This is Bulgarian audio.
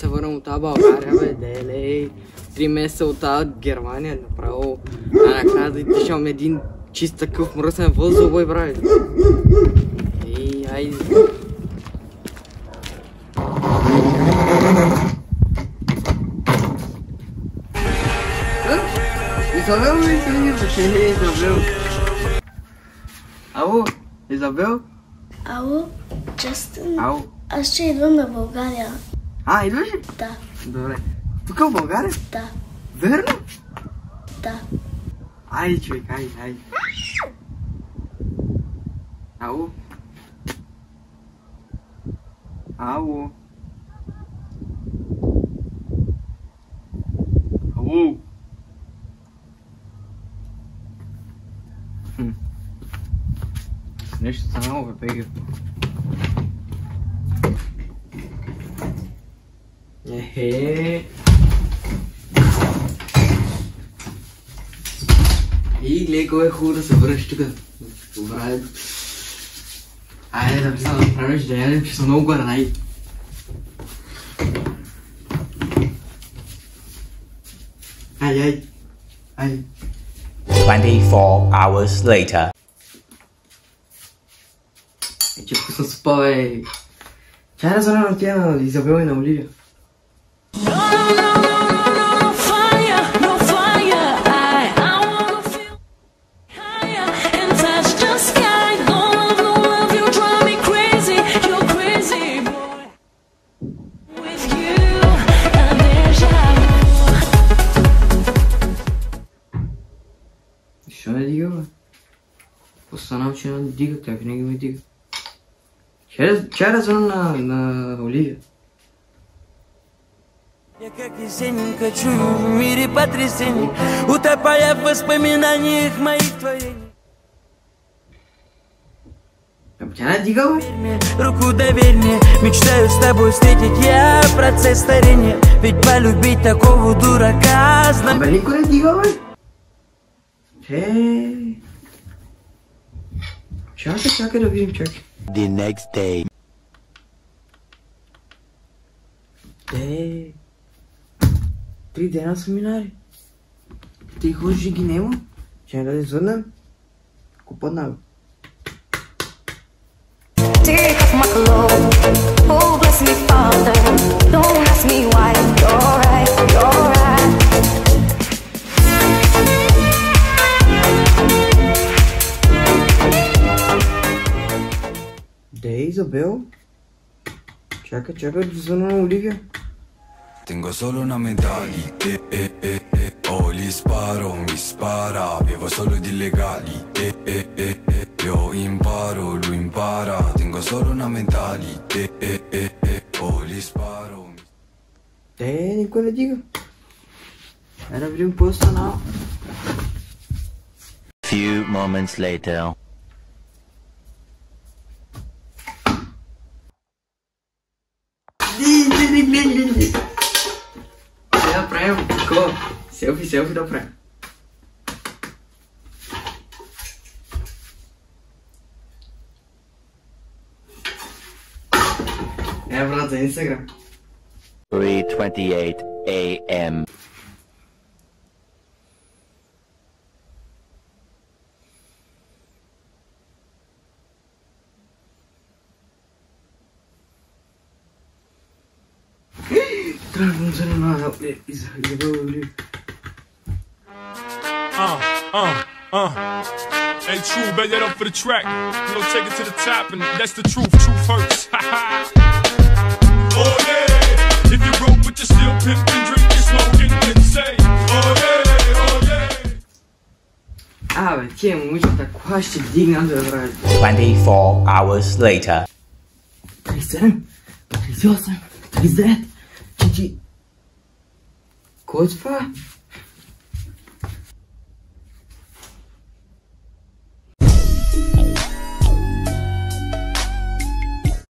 се върнем от тази България, бе, лелей. 3 месеца от тази Германия, направо. А накрая да дишам един чист такъв мръсен въздух, бой, брави. Ей, айде. Изабел. Ало, Изабел? Ало, Джастин. Ало. Аз ще идвам на България. А, идваш ли? Да. Добре. Тук в България? Да. Верно? Да. Айде, човек, айде. Ало? Ало? Ало? Нещо станало, бе, бега. Ехе. И гледай колко е хубаво да се върнеш тук. Добре. Айде да писам да правиш да ядем, че съм много гладен. Айде. 24 hours later. Че вкусно спа, бе. Чай да звъня на тя на Изабел и на Оливия. Защо не дига, бе? Останам, че не дига, тя винаги ме дига. Чай да звъня на Оливия. Я как весенненько чую в мире потрясений, утопая в воспоминаниях моих творений. Тя не дига, бе? Руку доверь мне, мечтаю с тобой встретить я процесс старения, ведь полюбить такого дурака знаю. Бе, никой не дига, бе? Чакай да видим, чакай. The next day. Те... 3 дена са минали. Ти ходиш и ги нема? Ще да извъднем? Ако падна, бе. Take off my clothes, oh bless me Father, don't ask me why, you're right. Де е Изабел? Чакай да звъна на Оливия. Tengo solo una mentalità, oh gli sparo, mi spara, avevo solo di legali, io imparo, lui impara, tengo solo una mentalità, oh gli sparo. Никой не дига. Айде да видим какво е станало. Few moments later. Гледай. Сега да правим такова. Селфи да правим. Брат, за Инстаграм. 3:28 a.m. Трябва да звъня на Изабел и Оливия. Hey, true, bet that up for the track. You know, take it to the top, and that's the truth. Truth hurts. Oh yeah. If you broke, but you're still pimping, drinking, smoking, then say, oh yeah. Абе, тия момичета, кога ще дигнат да правят? 24 hours later. 37, 38, 39, 4... Кой е това?